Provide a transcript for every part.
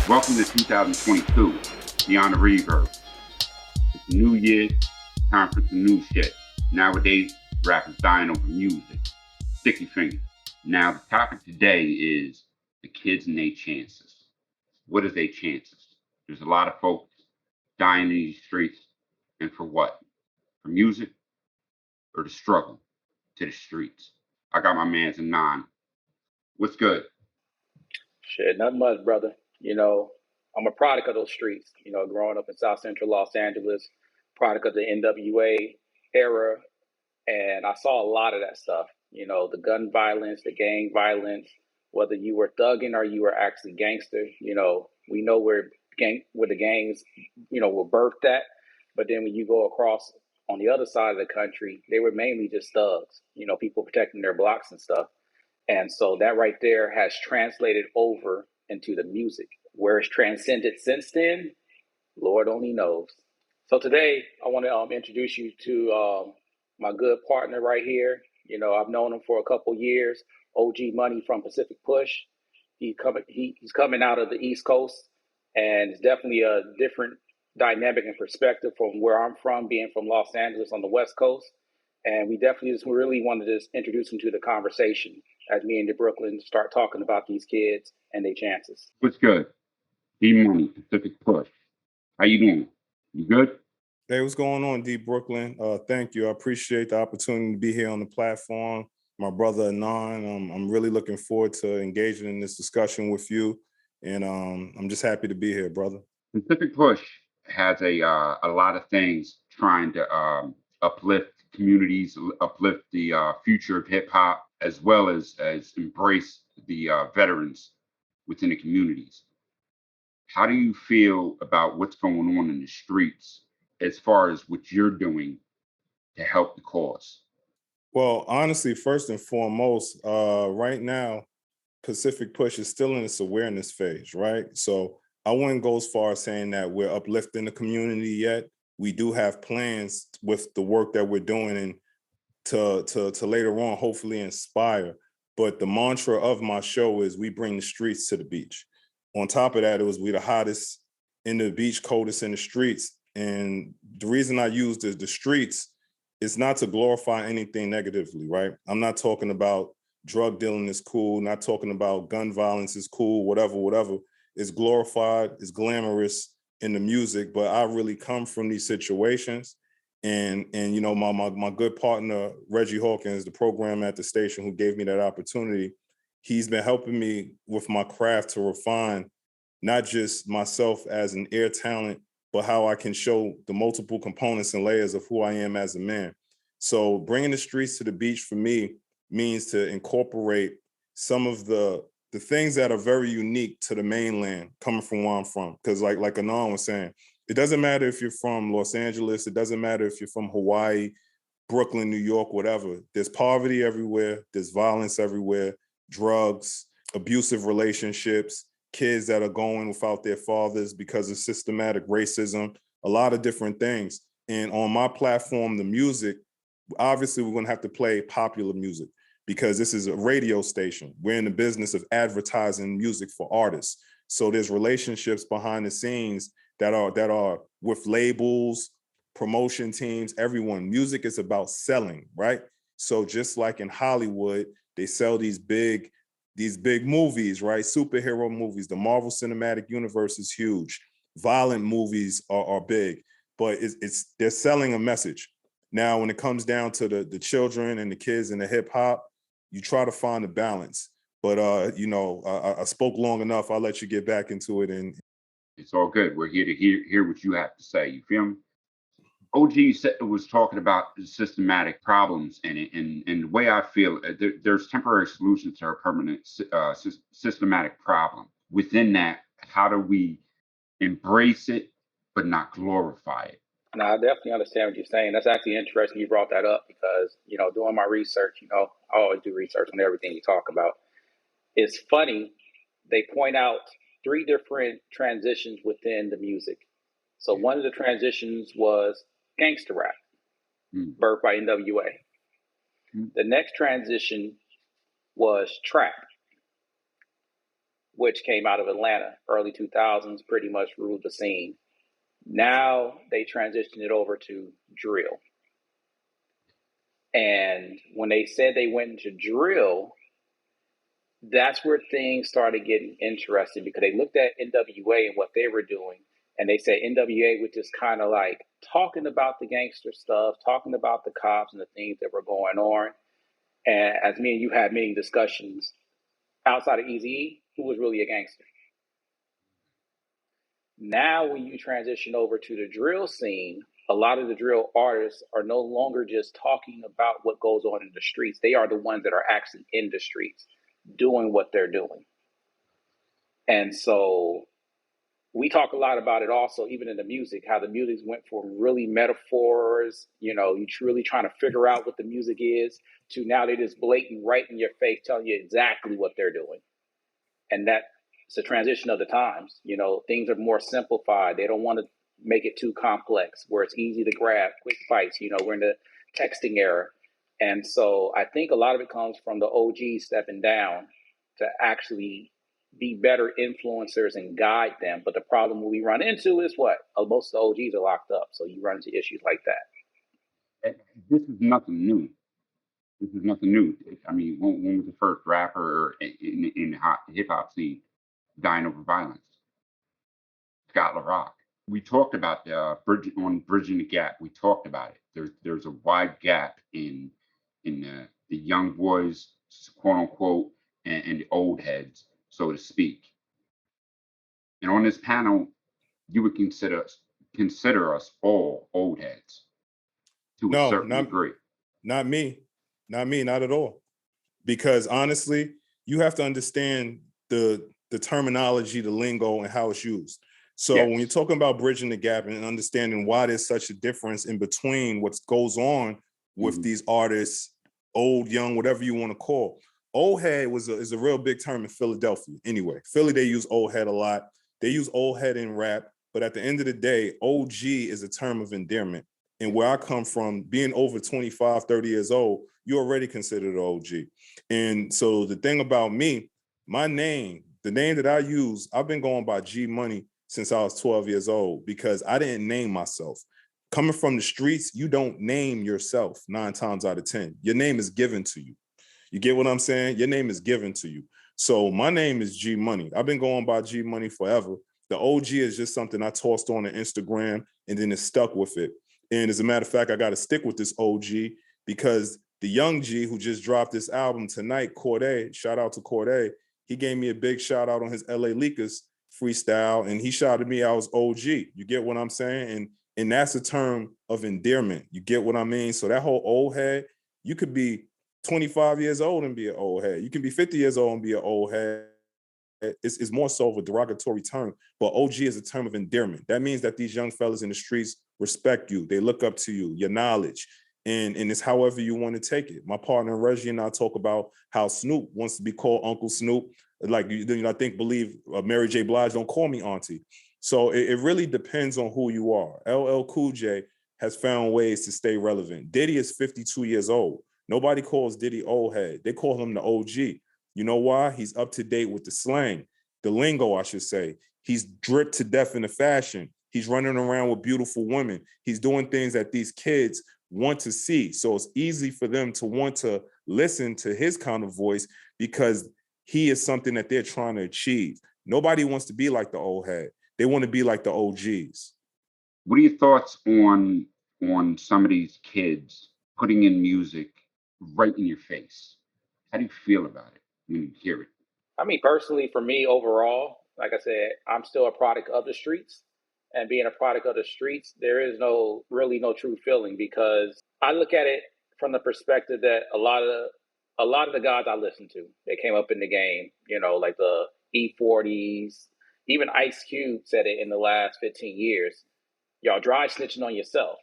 Welcome to 2022, Beyond the Reverb. It's a new year, time for some new shit. Nowadays, rap is dying over music. Sticky fingers. Now, the topic today is the kids and their chances. What is their chances? There's a lot of folks dying in these streets, and for what? For music or the struggle to the streets? I got my man's Anon. What's good? Shit, nothing much, brother. I'm a product of those streets, growing up in South Central Los Angeles, product of the NWA era. And I saw a lot of that stuff, the gun violence, the gang violence, whether you were thugging or you were actually gangster. We know where the gangs, were birthed at. But then when you go across on the other side of the country, they were mainly just thugs, people protecting their blocks and stuff. And so that right there has translated over into the music. Where it's transcended since then, Lord only knows. So today, I want to introduce you to my good partner right here. I've known him for a couple years. OGee Money from Pacific Push. He's coming out of the East Coast, and it's definitely a different dynamic and perspective from where I'm from, being from Los Angeles on the West Coast. And we definitely just really wanted to introduce him to the conversation as me and the Brooklyn start talking about these kids and their chances. What's good? D Money, Pacific Push. How you doing? You good? Hey, what's going on, D Brooklyn? Thank you. I appreciate the opportunity to be here on the platform. My brother Anon, I'm really looking forward to engaging in this discussion with you, and I'm just happy to be here, brother. Pacific Push has a lot of things trying to uplift communities, uplift the future of hip hop, as well as embrace the veterans within the communities. How do you feel about what's going on in the streets as far as what you're doing to help the cause? Well, honestly, first and foremost, right now, Pacific Push is still in its awareness phase, right? So I wouldn't go as far as saying that we're uplifting the community yet. We do have plans with the work that we're doing and to later on hopefully inspire. But the mantra of my show is we bring the streets to the beach. On top of that, it was we the hottest in the beach, coldest in the streets. And the reason I use the streets is not to glorify anything negatively, right? I'm not talking about drug dealing is cool, not talking about gun violence is cool, whatever. It's glorified, it's glamorous in the music, but I really come from these situations. And my good partner, Reggie Hawkins, the program at the station who gave me that opportunity, he's been helping me with my craft to refine not just myself as an air talent, but how I can show the multiple components and layers of who I am as a man. So bringing the streets to the beach for me means to incorporate some of the things that are very unique to the mainland coming from where I'm from. Because like Anon was saying, it doesn't matter if you're from Los Angeles, it doesn't matter if you're from Hawaii, Brooklyn, New York, whatever. There's poverty everywhere, there's violence everywhere, drugs, abusive relationships, kids that are going without their fathers because of systematic racism, a lot of different things. And on my platform, the music, obviously we're going to have to play popular music because this is a radio station. We're in the business of advertising music for artists. So there's relationships behind the scenes that are with labels, promotion teams, everyone. Music is about selling, right? So just like in Hollywood, they sell these big movies, right? Superhero movies. The Marvel Cinematic Universe is huge. Violent movies are big, but they're selling a message. Now, when it comes down to the children and the kids and the hip hop, you try to find a balance. But I spoke long enough. I'll let you get back into it. And it's all good. We're here to hear what you have to say. You feel me? OGee was talking about systematic problems, and the way I feel, there's temporary solutions to a permanent systematic problem. Within that, how do we embrace it but not glorify it? Now, I definitely understand what you're saying. That's actually interesting you brought that up because, doing my research, I always do research on everything you talk about. It's funny, they point out 3 different transitions within the music. So one of the transitions was gangster rap, birthed by NWA. The next transition was trap. which came out of Atlanta, early 2000s, pretty much ruled the scene. Now they transitioned it over to drill. And when they said they went into drill, that's where things started getting interesting, because they looked at NWA and what they were doing. And they said NWA was just kind of like talking about the gangster stuff, talking about the cops and the things that were going on. And as me and you had many discussions, outside of Eazy-E, who was really a gangster? Now, when you transition over to the drill scene, a lot of the drill artists are no longer just talking about what goes on in the streets. They are the ones that are actually in the streets doing what they're doing. And so we talk a lot about it also, even in the music, how the music went from really metaphors, you really trying to figure out what the music is, to now they just blatant right in your face telling you exactly what they're doing. And that's a transition of the times. Things are more simplified. They don't want to make it too complex, where it's easy to grab, quick fights. We're in the texting era. And so I think a lot of it comes from the OGs stepping down to actually be better influencers and guide them. But the problem we run into is what? Most of the OGs are locked up. So you run into issues like that. This is nothing new. This is nothing new. I mean, when was the first rapper in the hip hop scene dying over violence? Scott LaRock. We talked about bridging the gap. We talked about it. There's a wide gap in the young boys, quote unquote, and the old heads, so to speak. And on this panel, you would consider us all old heads to a certain degree. Not me, not at all. Because honestly, you have to understand the terminology, the lingo, and how it's used. So When you're talking about bridging the gap and understanding why there's such a difference in between what goes on with these artists, old, young, whatever you want to call. Old head is a real big term in Philadelphia. Anyway, Philly, they use old head a lot. They use old head in rap, but at the end of the day, OG is a term of endearment. And where I come from, being over 25, 30 years old, you're already considered an OG. And so the thing about me, my name, the name that I use, I've been going by G Money since I was 12 years old, because I didn't name myself. Coming from the streets, you don't name yourself 9 times out of 10. Your name is given to you. You get what I'm saying? Your name is given to you. So my name is G Money. I've been going by G Money forever. The OG is just something I tossed on Instagram, and then it stuck with it. And as a matter of fact, I got to stick with this OG because the young G who just dropped this album tonight, Corday, shout out to Corday, he gave me a big shout out on his LA Leakers freestyle, and he shouted me I was OG. You get what I'm saying? And that's a term of endearment. You get what I mean? So that whole old head, you could be 25 years old and be an old head. You can be 50 years old and be an old head. It's more so of a derogatory term, but OG is a term of endearment. That means that these young fellas in the streets respect you. They look up to you, your knowledge, and it's however you want to take it. My partner Reggie and I talk about how Snoop wants to be called Uncle Snoop. Like, I believe Mary J. Blige, don't call me auntie. So it really depends on who you are. LL Cool J has found ways to stay relevant. Diddy is 52 years old. Nobody calls Diddy old head. They call him the OG. You know why? He's up to date with the slang, the lingo, I should say. He's dripped to death in the fashion. He's running around with beautiful women. He's doing things that these kids want to see. So it's easy for them to want to listen to his kind of voice because he is something that they're trying to achieve. Nobody wants to be like the old head. They want to be like the OGs. What are your thoughts on some of these kids putting in music right in your face? How do you feel about it when you hear it? I mean, personally, for me, overall, like I said, I'm still a product of the streets. And being a product of the streets, there is really no true feeling, because I look at it from the perspective that a lot of the guys I listen to, they came up in the game, like the E40s, even Ice Cube said it in the last 15 years. Y'all dry snitching on yourself.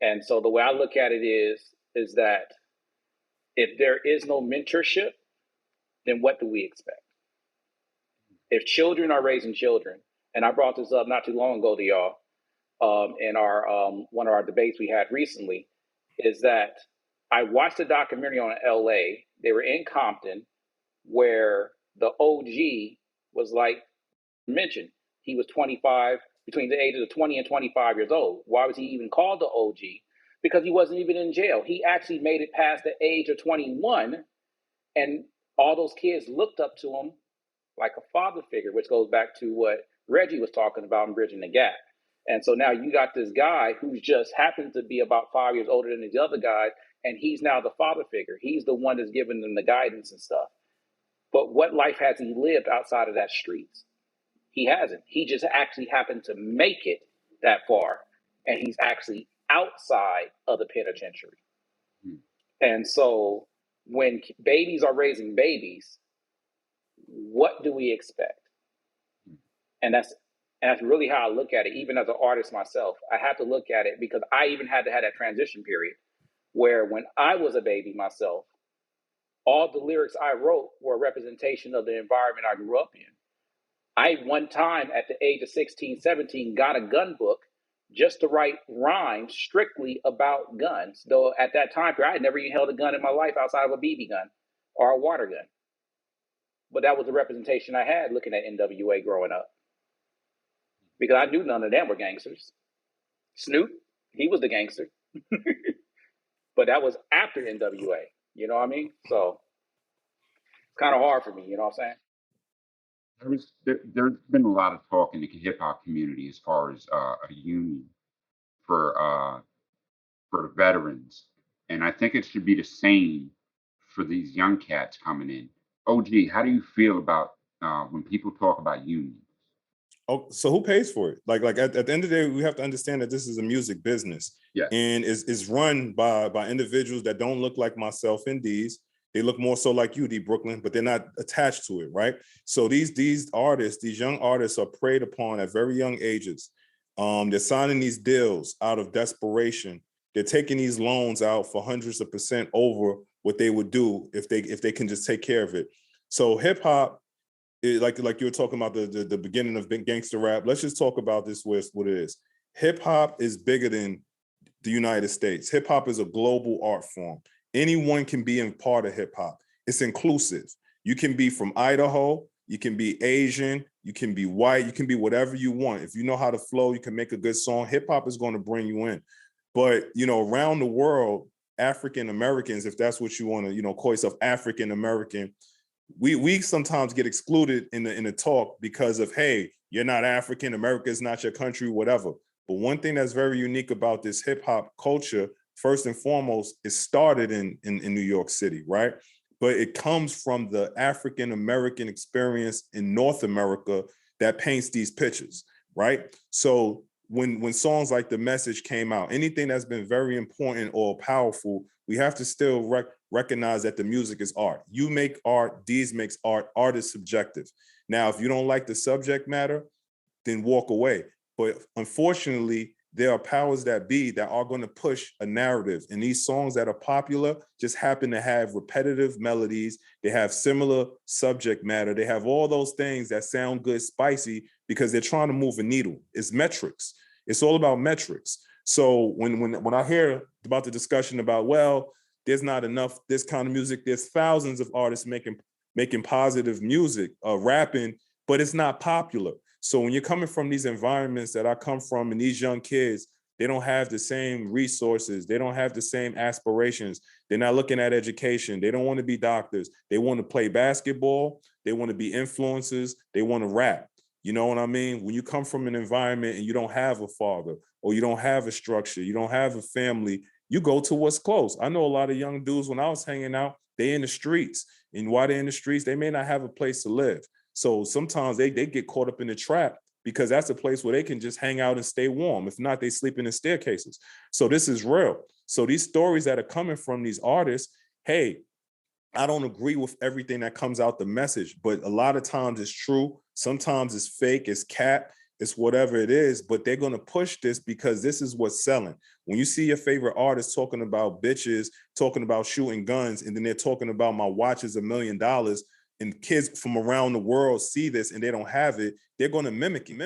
And so the way I look at it is that if there is no mentorship, then what do we expect? If children are raising children, and I brought this up not too long ago to y'all in our one of our debates we had recently, is that I watched a documentary on LA. They were in Compton, where the OG was like mentioned. He was 25, between the ages of 20 and 25 years old. Why was he even called the OG? Because he wasn't even in jail. He actually made it past the age of 21, and all those kids looked up to him like a father figure, which goes back to what Reggie was talking about in Bridging the Gap. And so now you got this guy who just happens to be about 5 years older than the other guy, and he's now the father figure. He's the one that's giving them the guidance and stuff. But what life has he lived outside of that streets? He hasn't. He just actually happened to make it that far, and he's actually outside of the penitentiary. Mm. And so when babies are raising babies, what do we expect? And that's really how I look at it. Even as an artist myself, I have to look at it because I even had to have that transition period where when I was a baby myself, all the lyrics I wrote were a representation of the environment I grew up in. I, one time at the age of 16, 17, got a gun book just to write rhymes strictly about guns. Though at that time period, I had never even held a gun in my life outside of a BB gun or a water gun. But that was the representation I had looking at NWA growing up. Because I knew none of them were gangsters. Snoop, he was the gangster. But that was after NWA. You know what I mean? So it's kind of hard for me, you know what I'm saying? There's been a lot of talk in the hip hop community as far as a union for the veterans, and I think it should be the same for these young cats coming in. OG, how do you feel about when people talk about unions? Oh, so who pays for it? Like at the end of the day, we have to understand that this is a music business. Yeah. And is run by individuals that don't look like myself and D's. They look more so like you, D Brooklyn, but they're not attached to it, right? So these artists, these young artists are preyed upon at very young ages. They're signing these deals out of desperation. They're taking these loans out for hundreds of percent over what they would do if they can just take care of it. So hip hop, like you were talking about the beginning of gangster rap. Let's just talk about this with what it is. Hip hop is bigger than the United States. Hip hop is a global art form. Anyone can be a part of hip hop. It's inclusive. You can be from Idaho, you can be Asian, you can be white, you can be whatever you want. If you know how to flow, you can make a good song. Hip hop is going to bring you in. But, around the world, African Americans, if that's what you want to, call yourself African American, we sometimes get excluded in the talk because of, hey, you're not African, America is not your country, whatever. But one thing that's very unique about this hip hop culture, first and foremost, it started in New York City, right? But it comes from the African American experience in North America that paints these pictures, right? So when songs like The Message came out, anything that's been very important or powerful, we have to still recognize that the music is art. You make art, Deez makes art, art is subjective. Now, if you don't like the subject matter, then walk away. But unfortunately, there are powers that be that are going to push a narrative. And these songs that are popular just happen to have repetitive melodies. They have similar subject matter. They have all those things that sound good, spicy, because they're trying to move a needle. It's metrics. It's all about metrics. So when I hear about the discussion about, well, there's not enough this kind of music, there's thousands of artists making positive music, rapping, but it's not popular. So when you're coming from these environments that I come from, and these young kids, they don't have the same resources. They don't have the same aspirations. They're not looking at education. They don't want to be doctors. They want to play basketball. They want to be influencers. They want to rap. You know what I mean? When you come from an environment and you don't have a father, or you don't have a structure, you don't have a family, you go to what's close. I know a lot of young dudes, when I was hanging out, they in the streets. And while they're in the streets, they may not have a place to live. So sometimes they get caught up in the trap because that's a place where they can just hang out and stay warm. If not, they sleep in the staircases. So this is real. So these stories that are coming from these artists, hey, I don't agree with everything that comes out the message, but a lot of times it's true. Sometimes it's fake, it's cap, it's whatever it is, but they're going to push this because this is what's selling. When you see your favorite artist talking about bitches, talking about shooting guns, and then they're talking about my watch is $1 million, and kids from around the world see this and they don't have it, they're going to mimic it.